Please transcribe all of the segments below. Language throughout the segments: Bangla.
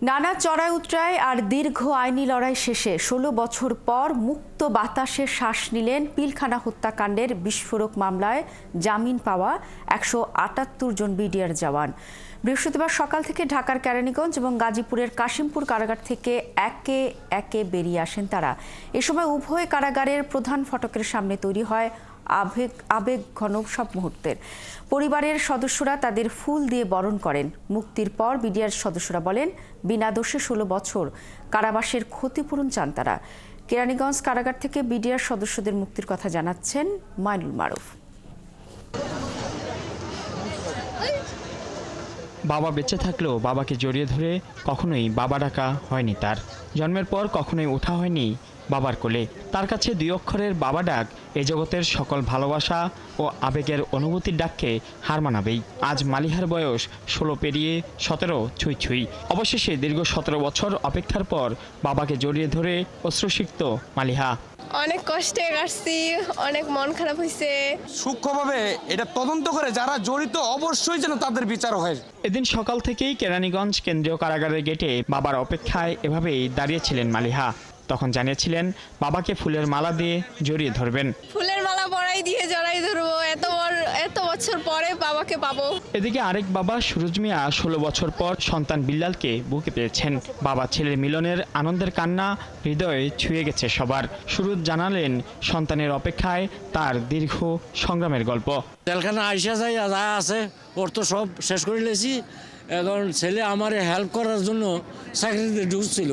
নানা চড়াই উতরাই আর দীর্ঘ আইনি লড়াই শেষে ১৬ বছর পর মুক্ত বাতাসে শ্বাস নিলেন পিলখানা হত্যাকাণ্ডের বিস্ফোরক মামলায় জামিন পাওয়া ১৭৮ জন বিডিআর জওয়ান। বৃহস্পতিবার সকাল থেকে ঢাকার কেরানীগঞ্জ এবং গাজীপুরের কাশিমপুর কারাগার থেকে একে একে বেরিয়ে আসেন তারা। এ সময় উভয় কারাগারের প্রধান ফটকের সামনে তৈরি হয় আবেগ ঘন সব মুহূর্তের। পরিবারের সদস্যরা তাদের ফুল দিয়ে বরণ করেন। মুক্তির পর বিডিআর সদস্যরা বলেন, বিনা দোষে ১৬ বছর কারাবাসের ক্ষতিপূরণ চান তারা। কেরানীগঞ্জ কারাগার থেকে বিডিআর সদস্যদের মুক্তির কথা জানাচ্ছেন মাইনুল মারুফ। বাবা বেঁচে থাকলেও বাবাকে জড়িয়ে ধরে কখনোই বাবা ডাকা হয়নি তার। জন্মের পর কখনোই ওঠা হয়নি বাবার কোলে। তার কাছে ২ অক্ষরের বাবা ডাক এ জগতের সকল ভালোবাসা ও আবেগের অনুভূতির ডাককে হার মানাবেই। আজ মালিহার বয়স ১৬ পেরিয়ে ১৭ ছুঁই ছুঁই। অবশেষে দীর্ঘ ১৭ বছর অপেক্ষার পর বাবাকে জড়িয়ে ধরে অশ্রুসিক্ত মালিহা। অনেক কষ্টে কাটছি, অনেক মন খারাপ হয়েছে। সূক্ষ্মভাবে এটা তদন্ত করে যারা জড়িত অবশ্যই যেন তাদের বিচার হয়। এদিন সকাল থেকেই কেরানীগঞ্জ কেন্দ্রীয় কারাগারের গেটে বাবার অপেক্ষায় এভাবেই দাঁড়িয়েছিলেন মালিহা। তখন জানিয়েছিলেন বাবাকে ফুলের মালা দিয়ে জড়িয়ে ধরবেন। ফুলের মালা পরাই দিয়ে জড়াই ধরবো, এত বছর পরে বাবাকে পাবো। এদিকে আরেক বাবা সুরজ মিয়া ১৬ বছর পর সন্তান বিল্লালকে বুকে পেয়েছেন। বাবা ছেলের মিলনের আনন্দের কান্না হৃদয়ে ছুঁয়ে গেছে সবার। সুরজ জানালেন সন্তানের অপেক্ষায় তার দীর্ঘ সংগ্রামের গল্প। জেলখানা আইসা যাই যা আছে ওর তো সব শেষ করে লেছি। এখন ছেলে আমার হেল্প করার জন্য চাকরিতে ঢুকছিল।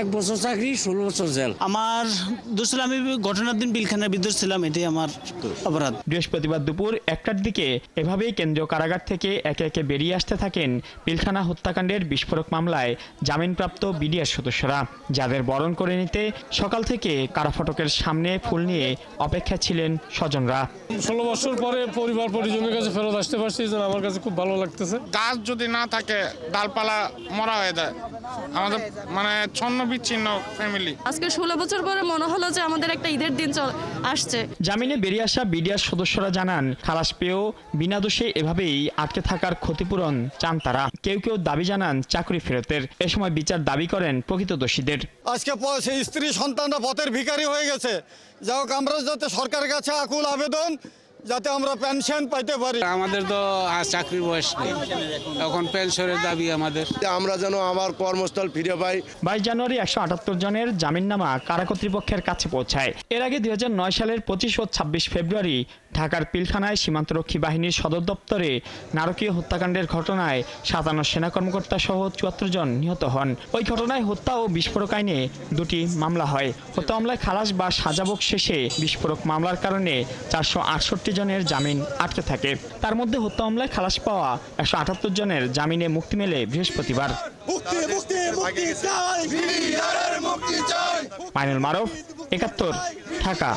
১ বছর চাকরি, ১৬ বছর জেল। আমার দোষ ছিল, আমি ঘটনার দিন পিলখানার ভিতর ছিলাম, এটাই আমার অপরাধ। বৃহস্পতিবার দুপুর ১টার দিকে এভাবেই কেন্দ্রীয় কারাগার থেকে একে একে বেরিয়ে আসতে থাকেন পিলখানা হত্যাকাণ্ডের বিস্ফোরক মামলায় জামিনপ্রাপ্ত বিডিআর সদস্যরা, যাদের বরণ করে নিতে সকাল থেকে কারাফটকের সামনে ফুল নিয়ে অপেক্ষায় ছিলেন স্বজনরা। ১৬ বছর পরে পরিবার পরিজনের কাছে ফেরত আসতে পারছি, এই জন্য আমার কাছে খুব ভালো লাগতেছে। গাছ যদি না থাকে ডালপালা মরা হয়ে যায়। আমাদের মানে ছন্ন বিচ্ছিন্ন ফ্যামিলি। আজকে ১৬ বছর পরে মনে হলো যে আমাদের একটা ঈদের দিন আসছে। জামিনে বেরিয়ে আসা বিডিআর সদস্যরা জানান, খালাস পেয়েও বিনা দোষে এভাবেই আটকে থাকার ক্ষতিপূরণ চান তারা। কেউ কেউ দাবি জানান চাকরি ফেরতের। এ সময় বিচার দাবি করেন প্রকৃত দোষীদের। আজকে সেই স্ত্রী সন্তানরা পথের ভিখারি হয়ে গেছে। যাই হোক, আমরা যাতে সরকারের কাছে আকুল আবেদন যাতে আমরা পেনশন পাইতে পারি। আমাদের তো চাকরির বয়স নেই, এখন পেনশনের দাবি আমাদের। আমরা যেন আমার কর্মস্থল ফিরে পাই। ২২ জানুয়ারি ১৭৮ জনের জামিননামা কারা কর্তৃপক্ষের কাছে পৌঁছায়। এর আগে ২০০৯ সালের ২৫ ও ২৬ ফেব্রুয়ারি ঢাকার পিলখানায় সীমান্তরক্ষী বাহিনীর সদর দপ্তরে নারকীয় হত্যাকাণ্ডের ঘটনায় ৫৭ সেনা কর্মকর্তা সহ ৭৪ জন নিহত হন। ওই ঘটনায় হত্যা ও বিস্ফোরক আইনে ২টি মামলা হয়। হত্যা মামলায় খালাস বা সাজাভোগ শেষে বিস্ফোরক মামলার কারণে ৪৬৮ জনের জামিন আটকে থাকে। তার মধ্যে হত্যা মামলায় খালাস পাওয়া ১৭৮ জনের জামিনে মুক্তি মেলে বৃহস্পতিবার। মাইনুল মারুফ, ৭১, ঢাকা।